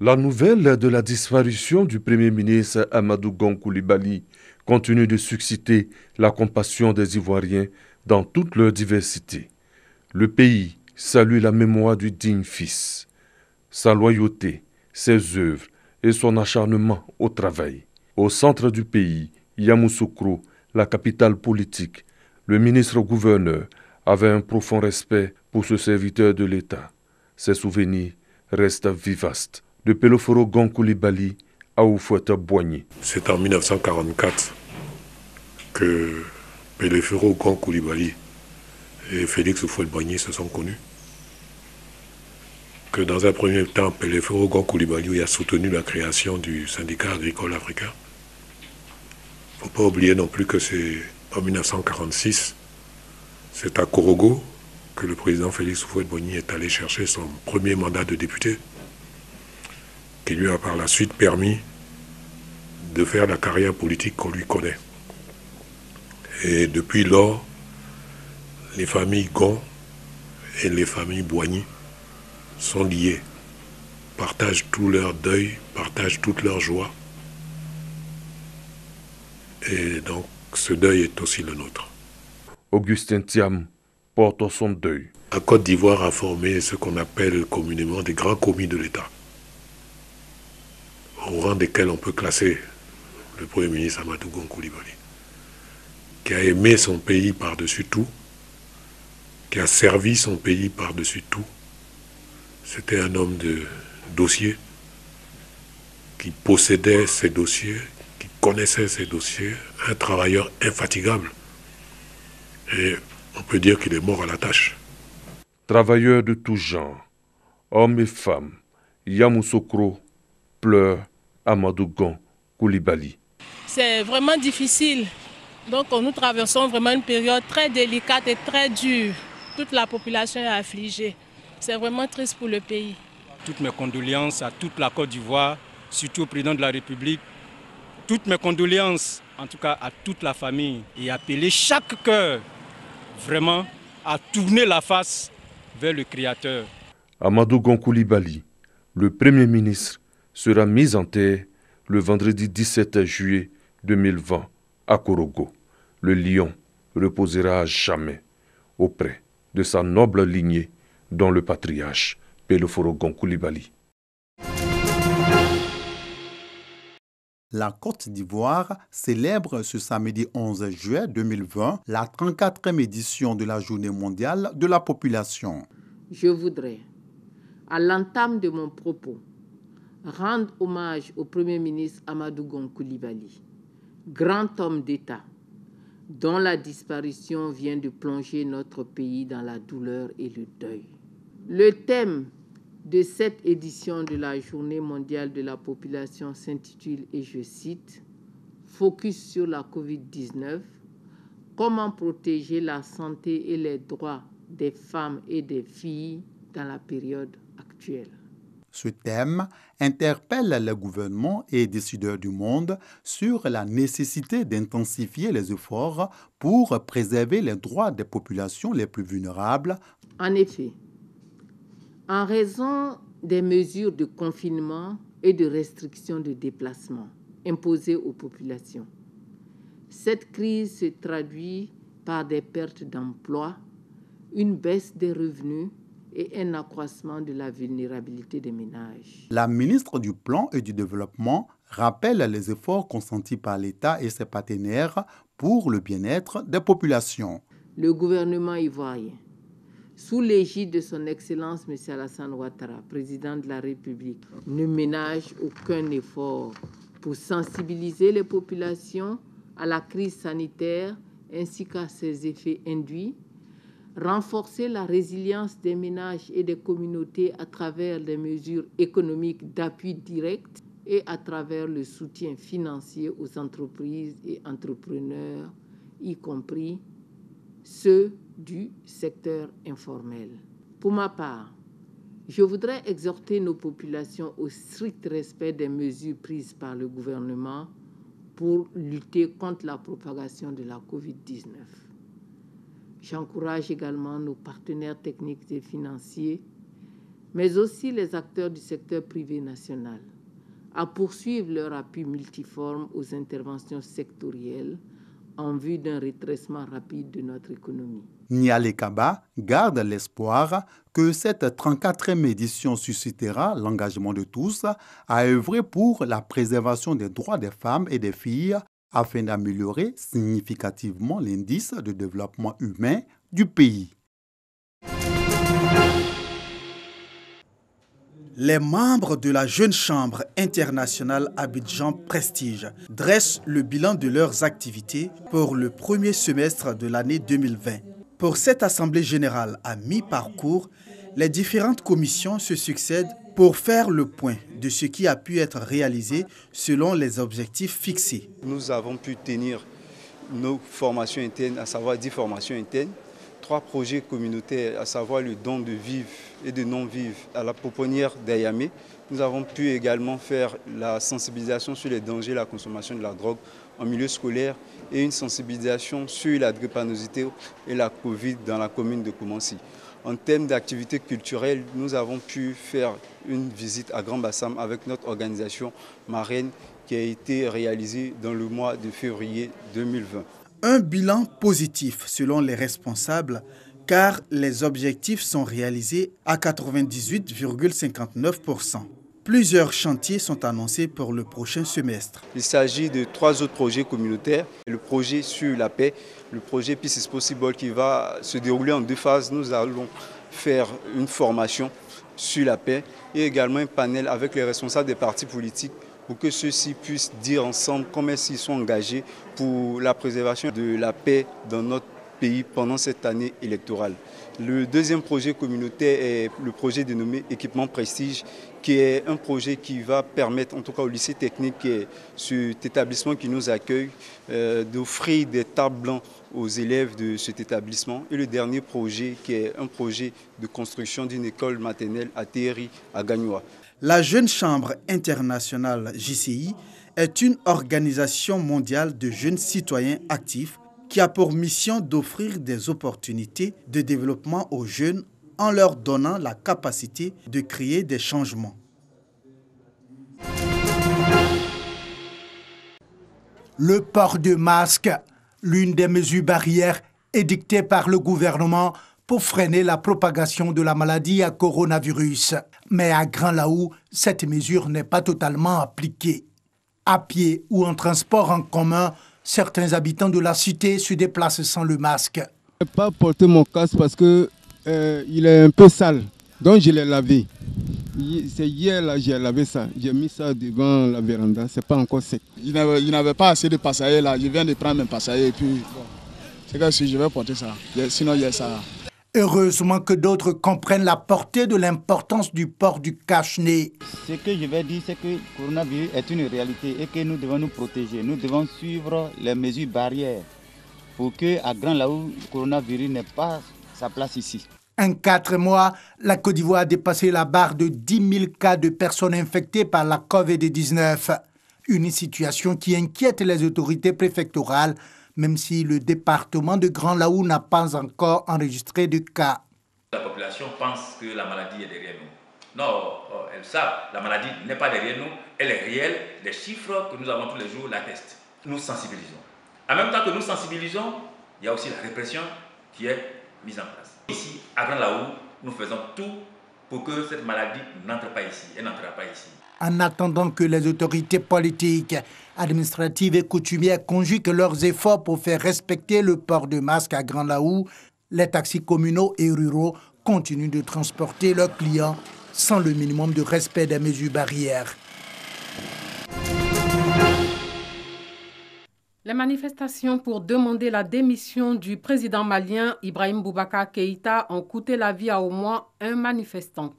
La nouvelle de la disparition du Premier ministre Amadou Gon Coulibaly continue de susciter la compassion des Ivoiriens dans toute leur diversité. Le pays salue la mémoire du digne fils, sa loyauté, ses œuvres et son acharnement au travail. Au centre du pays, Yamoussoukro, la capitale politique, le ministre-gouverneur avait un profond respect pour ce serviteur de l'État. Ses souvenirs restent vivaces. De Peloforo Gon Coulibaly à Oufouette-Boigny. C'est en 1944 que Peloforo Gon Coulibaly et Félix Houphouët-Boigny se sont connus. Que dans un premier temps, Peloforo Gon Coulibaly a soutenu la création du syndicat agricole africain. Il ne faut pas oublier non plus que c'est en 1946, c'est à Korogo que le président Félix Houphouët-Boigny est allé chercher son premier mandat de député, qui lui a par la suite permis de faire la carrière politique qu'on lui connaît. Et depuis lors, les familles Gon et les familles Boigny sont liées, partagent tout leur deuil, partagent toute leur joie. Et donc, ce deuil est aussi le nôtre. Augustin Thiam porte son deuil. La Côte d'Ivoire a formé ce qu'on appelle communément des grands commis de l'État, au rang desquels on peut classer le Premier ministre Amadou Gon Coulibaly, qui a aimé son pays par-dessus tout, qui a servi son pays par-dessus tout. C'était un homme de dossier, qui possédait ses dossiers, qui connaissait ses dossiers, un travailleur infatigable. Et on peut dire qu'il est mort à la tâche. Travailleurs de tout genre, hommes et femmes, Yamoussoukro pleure Amadou Gon Coulibaly. C'est vraiment difficile. Donc nous traversons vraiment une période très délicate et très dure. Toute la population est affligée. C'est vraiment triste pour le pays. Toutes mes condoléances à toute la Côte d'Ivoire, surtout au président de la République. Toutes mes condoléances, en tout cas à toute la famille, et appeler chaque cœur vraiment à tourner la face vers le Créateur. Amadou Gon Coulibaly, le Premier ministre, sera mis en terre le vendredi 17 juillet 2020 à Korogo. Le lion reposera à jamais auprès de sa noble lignée, dont le patriarche Peloforo Gon Coulibaly. La Côte d'Ivoire célèbre ce samedi 11 juillet 2020 la 34e édition de la Journée mondiale de la population. Je voudrais, à l'entame de mon propos, rendre hommage au Premier ministre Amadou Gon Coulibaly, grand homme d'État, dont la disparition vient de plonger notre pays dans la douleur et le deuil. Le thème de cette édition de la Journée mondiale de la population s'intitule, et je cite, « Focus sur la Covid-19, comment protéger la santé et les droits des femmes et des filles dans la période actuelle ». Ce thème interpelle les gouvernements et décideurs du monde sur la nécessité d'intensifier les efforts pour préserver les droits des populations les plus vulnérables. En effet, en raison des mesures de confinement et de restriction de déplacement imposées aux populations, cette crise se traduit par des pertes d'emplois, une baisse des revenus et un accroissement de la vulnérabilité des ménages. La ministre du Plan et du Développement rappelle les efforts consentis par l'État et ses partenaires pour le bien-être des populations. Le gouvernement ivoirien, sous l'égide de son Excellence M. Alassane Ouattara, président de la République, ne ménage aucun effort pour sensibiliser les populations à la crise sanitaire ainsi qu'à ses effets induits, renforcer la résilience des ménages et des communautés à travers des mesures économiques d'appui direct et à travers le soutien financier aux entreprises et entrepreneurs, y compris ceux du secteur informel. Pour ma part, je voudrais exhorter nos populations au strict respect des mesures prises par le gouvernement pour lutter contre la propagation de la COVID-19. J'encourage également nos partenaires techniques et financiers mais aussi les acteurs du secteur privé national, à poursuivre leur appui multiforme aux interventions sectorielles en vue d'un redressement rapide de notre économie. Niale Kaba garde l'espoir que cette 34e édition suscitera l'engagement de tous à œuvrer pour la préservation des droits des femmes et des filles afin d'améliorer significativement l'indice de développement humain du pays. Les membres de la Jeune Chambre internationale Abidjan Prestige dressent le bilan de leurs activités pour le premier semestre de l'année 2020. Pour cette Assemblée générale à mi-parcours, les différentes commissions se succèdent pour faire le point de ce qui a pu être réalisé selon les objectifs fixés. Nous avons pu tenir nos formations internes, à savoir 10 formations internes, 3 projets communautaires, à savoir le don de vivres et de non-vivres à la pouponnière d'Ayamé. Nous avons pu également faire la sensibilisation sur les dangers de la consommation de la drogue en milieu scolaire et une sensibilisation sur la drépanocytose et la Covid dans la commune de Koumansi. En termes d'activités culturelles, nous avons pu faire une visite à Grand Bassam avec notre organisation marraine qui a été réalisée dans le mois de février 2020. Un bilan positif selon les responsables, car les objectifs sont réalisés à 98,59%. Plusieurs chantiers sont annoncés pour le prochain semestre. Il s'agit de 3 autres projets communautaires. Le projet sur la paix, le projet Peace is Possible qui va se dérouler en 2 phases. Nous allons faire une formation sur la paix et également un panel avec les responsables des partis politiques pour que ceux-ci puissent dire ensemble comment ils sont engagés pour la préservation de la paix dans notre pays pendant cette année électorale. Le deuxième projet communautaire est le projet dénommé Équipement Prestige, qui est un projet qui va permettre, en tout cas au lycée technique, qui est cet établissement qui nous accueille, d'offrir des tables blanches aux élèves de cet établissement. Et le dernier projet, qui est un projet de construction d'une école maternelle à Théry, à Gagnoua. La Jeune Chambre internationale JCI est une organisation mondiale de jeunes citoyens actifs qui a pour mission d'offrir des opportunités de développement aux jeunes en leur donnant la capacité de créer des changements. Le port de masque, l'une des mesures barrières édictées par le gouvernement pour freiner la propagation de la maladie à coronavirus. Mais à Grand Laou, cette mesure n'est pas totalement appliquée. À pied ou en transport en commun, certains habitants de la cité se déplacent sans le masque. Je n'ai pas porté mon casque parce que il est un peu sale, donc je l'ai lavé. C'est hier là j'ai lavé ça, j'ai mis ça devant la véranda, c'est pas encore sec. Il n'avait pas assez de passagers là, je viens de prendre mes passagers et puis bon, c'est que si je vais porter ça, sinon il y a ça. Heureusement que d'autres comprennent la portée de l'importance du port du cache-nez. Ce que je vais dire, c'est que le coronavirus est une réalité et que nous devons nous protéger. Nous devons suivre les mesures barrières pour qu'à Grand Laou, le coronavirus n'ait pas sa place ici. En 4 mois, la Côte d'Ivoire a dépassé la barre de 10 000 cas de personnes infectées par la COVID-19. Une situation qui inquiète les autorités préfectorales, même si le département de Grand Laou n'a pas encore enregistré de cas. La population pense que la maladie est derrière nous. Non, elles savent, la maladie n'est pas derrière nous, elle est réelle, les chiffres que nous avons tous les jours l'attestent. Nous sensibilisons. En même temps que nous sensibilisons, il y a aussi la répression qui est mise en place. Ici, à Grand Laou, nous faisons tout pour que cette maladie n'entre pas ici, elle n'entrera pas ici. En attendant que les autorités politiques, administratives et coutumières conjuguent leurs efforts pour faire respecter le port de masque à Grand Laou, les taxis communaux et ruraux continuent de transporter leurs clients sans le minimum de respect des mesures barrières. Les manifestations pour demander la démission du président malien Ibrahim Boubacar Keïta ont coûté la vie à au moins un manifestant.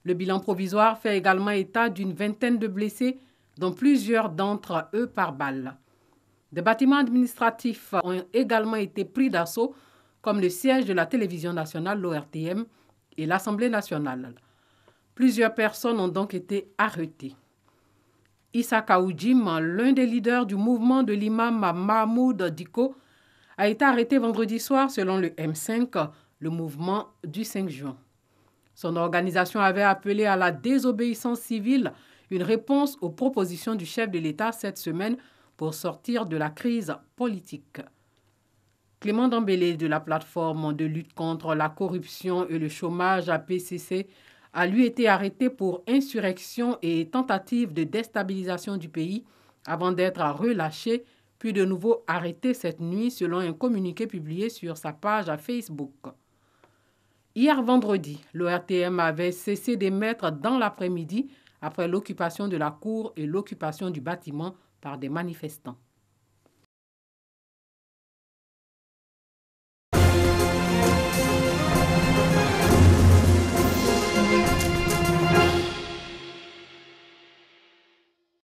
Le bilan provisoire fait également état d'une vingtaine de blessés, dont plusieurs d'entre eux par balle. Des bâtiments administratifs ont également été pris d'assaut, comme le siège de la télévision nationale, l'ORTM, et l'Assemblée nationale. Plusieurs personnes ont donc été arrêtées. Issa Kaoudjim, l'un des leaders du mouvement de l'imam Mahmoud Diko, a été arrêté vendredi soir selon le M5, le mouvement du 5 juin. Son organisation avait appelé à la désobéissance civile, une réponse aux propositions du chef de l'État cette semaine pour sortir de la crise politique. Clément Dambélé de la plateforme de lutte contre la corruption et le chômage à PCC a lui été arrêté pour insurrection et tentative de déstabilisation du pays avant d'être relâché, puis de nouveau arrêté cette nuit selon un communiqué publié sur sa page à Facebook. Hier vendredi, l'ORTM avait cessé d'émettre dans l'après-midi après l'occupation de la cour et l'occupation du bâtiment par des manifestants.